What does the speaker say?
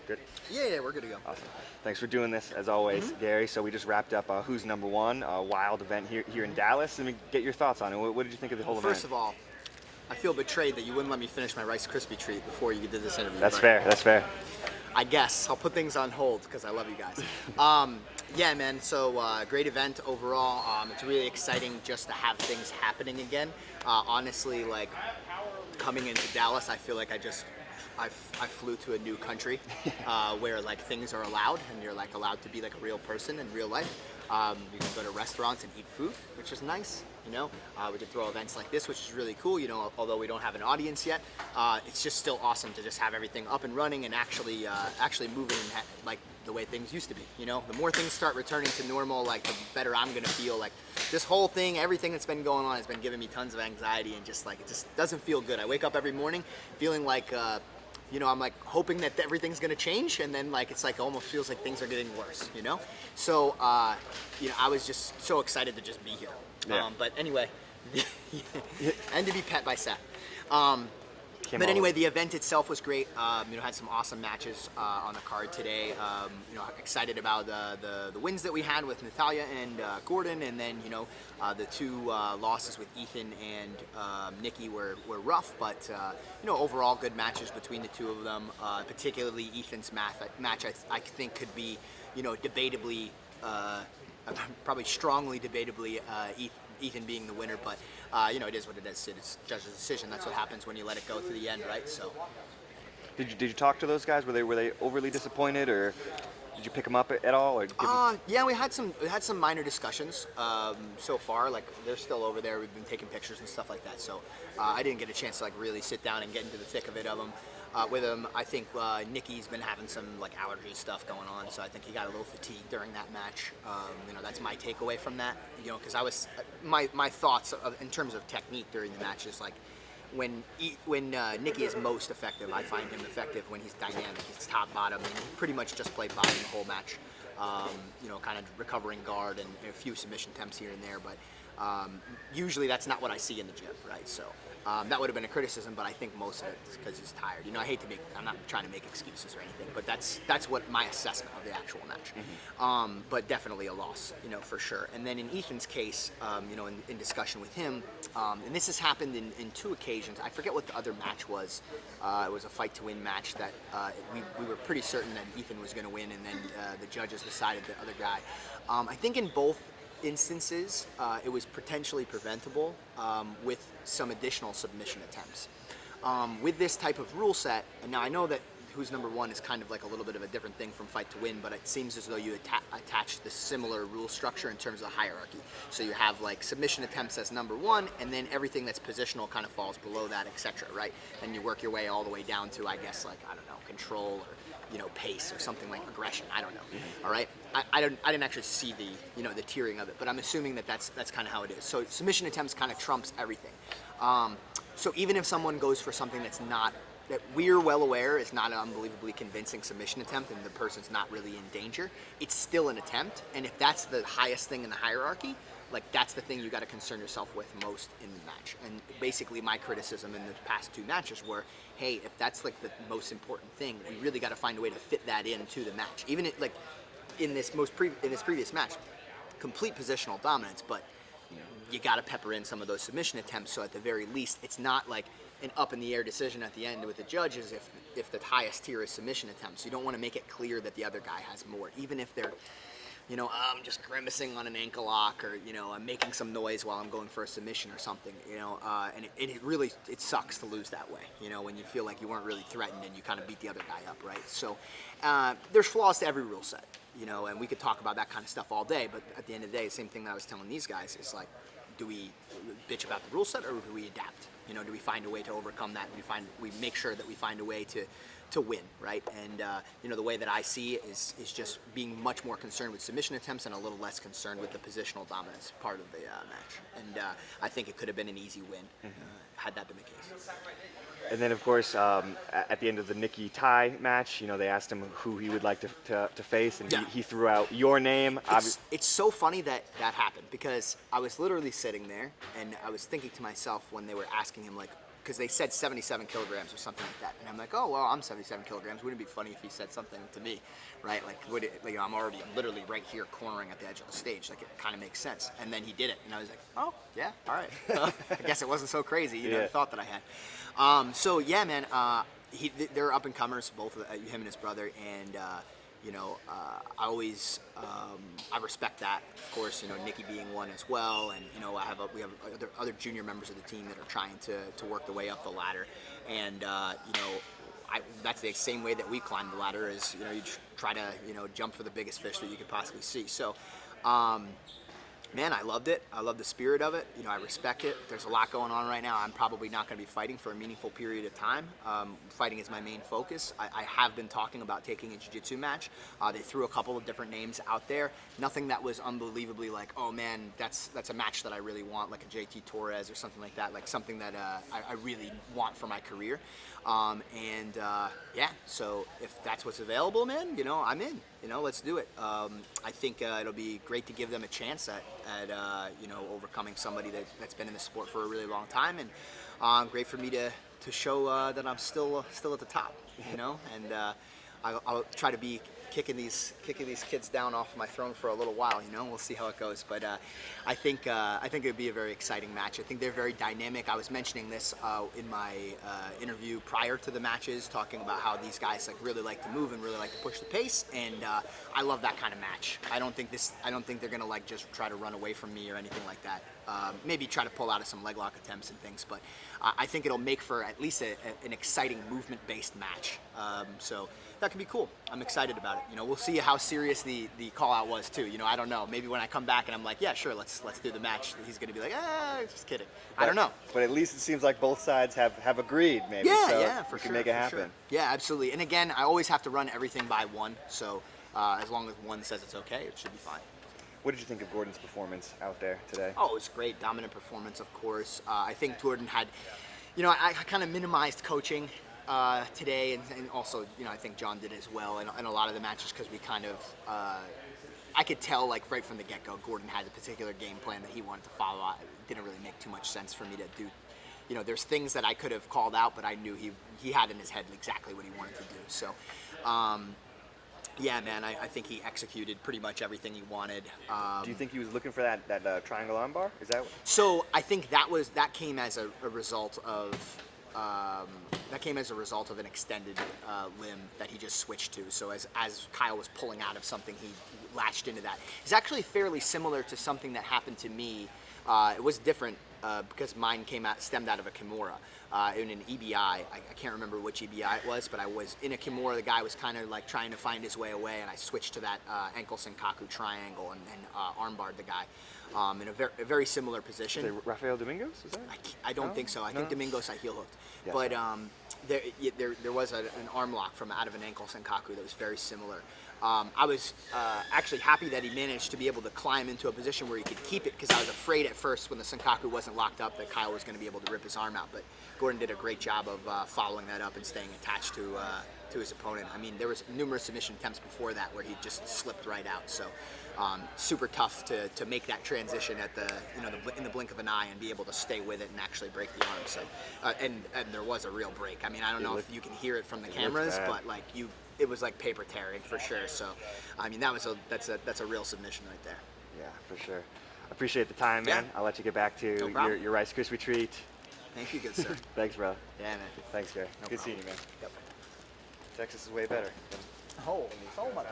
Good? Yeah, we're good to go. Awesome. Thanks for doing this, as always, Gary. So we just wrapped up Who's Number One, a wild event here in Dallas. Let me get your thoughts on it. What did you think of the whole event? First of all, I feel betrayed that you wouldn't let me finish my Rice Krispie treat before you did this interview. That's fair. That's fair. I guess I'll put things on hold because I love you guys. Yeah, man. So great event overall. It's really exciting just to have things happening again. Honestly, like coming into Dallas, I feel like I flew to a new country where like things are allowed and you're like allowed to be like a real person in real life. You can go to restaurants and eat food, which is nice. You know, we can throw events like this, which is really cool. You know, although we don't have an audience yet, it's just still awesome to just have everything up and running and actually moving like the way things used to be. You know, the more things start returning to normal, like the better I'm gonna feel. Like this whole thing, everything that's been going on has been giving me tons of anxiety and just like it just doesn't feel good. I wake up every morning feeling like. You know, I'm like hoping that everything's gonna change, and then like it's like almost feels like things are getting worse. You know, so you know, I was just so excited to just be here. Yeah. But anyway, and to be pet by Seth. Came But anyway, over. the event itself was great. You know, had some awesome matches on the card today. You know, excited about the wins that we had with Natalia and Gordon, and then you know the two losses with Ethan and Nikki were rough, but you know overall good matches between the two of them. Particularly Ethan's match, I think could be you know debatably, probably strongly debatably Ethan being the winner, but you know it is what it is. It's judge's decision. That's what happens when you let it go to the end, right? So. Did you talk to those guys? Were they overly disappointed, or did you pick them up at all? Or Yeah, we had some minor discussions so far. Like they're still over there. We've been taking pictures and stuff like that. So I didn't get a chance to like really sit down and get into the thick of it with him. I think Nikki's been having some like allergy stuff going on, so I think he got a little fatigued during that match. You know, that's my takeaway from that. You know, because I was my thoughts in terms of technique during the match is like. When Nikki is most effective, I find him effective when he's dynamic. He's top, bottom, and he pretty much just played bottom the whole match. You know, kind of recovering guard and a few submission attempts here and there, but usually that's not what I see in the gym, right? So that would have been a criticism, but I think most of it is because he's tired. You know, I'm not trying to make excuses or anything, but that's what my assessment of the actual match. Mm-hmm. But definitely a loss, you know, for sure. And then in Ethan's case, you know, in discussion with him, and this has happened in two occasions. I forget what the other match was. It was a fight to win match that we were pretty certain that Ethan was going to win, and then the judges decided the other guy. I think in both instances, it was potentially preventable with some additional submission attempts. With this type of rule set, and now I know that Who's Number One is kind of like a little bit of a different thing from Fight to Win, but it seems as though you attach the similar rule structure in terms of the hierarchy. So you have like submission attempts as number one, and then everything that's positional kind of falls below that, etc. Right? And you work your way all the way down to, I guess, like I don't know, control or you know, pace or something like aggression. I don't know. Mm-hmm. All right. I didn't actually see the the tiering of it, but I'm assuming that that's kind of how it is. So submission attempts kind of trumps everything. So even if someone goes for something that's not that we're well aware is not an unbelievably convincing submission attempt and the person's not really in danger, it's still an attempt. And if that's the highest thing in the hierarchy, like that's the thing you got to concern yourself with most in the match. And basically my criticism in the past two matches were, hey, if that's like the most important thing, we really got to find a way to fit that into the match. Even like in this previous match, complete positional dominance, but you got to pepper in some of those submission attempts. So at the very least, it's not like an up in the air decision at the end with the judges if the highest tier is submission attempts. You don't want to make it clear that the other guy has more, even if they're I'm just grimacing on an ankle lock, or I'm making some noise while I'm going for a submission or something, and it really sucks to lose that way, when you feel like you weren't really threatened and you kind of beat the other guy up, right? So there's flaws to every rule set, and we could talk about that kind of stuff all day, but at the end of the day, the same thing that I was telling these guys is like, do we bitch about the rule set or do we adapt? Do we find a way to overcome that? We make sure that we find a way to win, right? And the way that I see it is just being much more concerned with submission attempts and a little less concerned with the positional dominance part of the match. And I think it could have been an easy win had that been the case. And then, of course, at the end of the Nikki Ty match, they asked him who he would like to face, and he threw out your name. It's so funny that happened, because I was literally sitting there, and I was thinking to myself when they were asking him, like, because they said 77 kilograms or something like that, and I'm like, oh well, I'm 77 kilograms. Wouldn't it be funny if he said something to me, right? Like, would it? Like, I'm literally right here, cornering at the edge of the stage. Like, it kind of makes sense. And then he did it, and I was like, oh yeah, all right. I guess it wasn't so crazy, you know, the thought that I had. So yeah, man, they're up and comers, both of him and his brother, and. I always I respect that, of course. Nikki being one as well, and we have other junior members of the team that are trying to work their way up the ladder, and that's the same way that we climb the ladder. Is you try to jump for the biggest fish that you could possibly see. So. Man, I loved it. I love the spirit of it. I respect it. There's a lot going on right now. I'm probably not going to be fighting for a meaningful period of time. Fighting is my main focus. I have been talking about taking a jiu-jitsu match. They threw a couple of different names out there. Nothing that was unbelievably like, oh man, that's a match that I really want, like a JT Torres or something like that, like something that I really want for my career. Yeah, so if that's what's available, man, I'm in. Let's do it. I think it'll be great to give them a chance at overcoming somebody that's been in the sport for a really long time, and great for me to show that I'm still at the top, and I'll try to be kicking these kids down off my throne for a little while. We'll see how it goes, but I think it would be a very exciting match. I think they're very dynamic. I was mentioning this in my interview prior to the matches, talking about how these guys really like to move and really like to push the pace, and I love that kind of match. I don't think they're gonna just try to run away from me or anything like that. Maybe try to pull out of some leg lock attempts and things, but I think it'll make for at least an exciting movement-based match. So that could be cool. I'm excited about it. We'll see how serious the call out was too. I don't know. Maybe when I come back and I'm like, yeah, sure, let's do the match, he's gonna be like, just kidding. I don't know. But at least it seems like both sides have agreed, maybe. Yeah, so yeah, for we sure. can make it happen. Sure. Yeah, absolutely. And again, I always have to run everything by one. So as long as one says it's okay, it should be fine. What did you think of Gordon's performance out there today? Oh, it was great. Dominant performance, of course. I think Gordon had, I kind of minimized coaching today, and also, I think John did as well in a lot of the matches, because we kind of, I could tell right from the get-go, Gordon had a particular game plan that he wanted to follow. It didn't really make too much sense for me to do. There's things that I could have called out, but I knew he had in his head exactly what he wanted to do. So, yeah, man, I think he executed pretty much everything he wanted. Do you think he was looking for that triangle armbar? Is that? So I think that came as a result of an extended limb that he just switched to. So as Kyle was pulling out of something, he latched into that. It's actually fairly similar to something that happened to me. It was different because mine stemmed out of a Kimura. In an EBI, I can't remember which EBI it was, but I was in a Kimura. The guy was kind of trying to find his way away, and I switched to that ankle Senkaku triangle and armbarred the guy in a very similar position. Is it Rafael Domingos? Is that? I don't think so. I think Domingos I heel hooked, yes. But there was an arm lock from out of an ankle Senkaku that was very similar. I was actually happy that he managed to be able to climb into a position where he could keep it, because I was afraid at first when the Senkaku wasn't locked up that Kyle was going to be able to rip his arm out. But Gordon did a great job of following that up and staying attached to his opponent. I mean, there was numerous submission attempts before that where he just slipped right out. So super tough to make that transition at in the blink of an eye and be able to stay with it and actually break the arm. So and there was a real break. I mean, I don't know if you can hear it from the cameras, but it was like paper tearing for sure. So, I mean, that's a real submission right there. Yeah, for sure. Appreciate the time, man. Yeah. I'll let you get back to your Rice Krispie treat. Thank you, good sir. Thanks, bro. Yeah, man. Thanks, Garry. No Good problem. seeing you, man. Yep. Texas is way better than Oh, so much.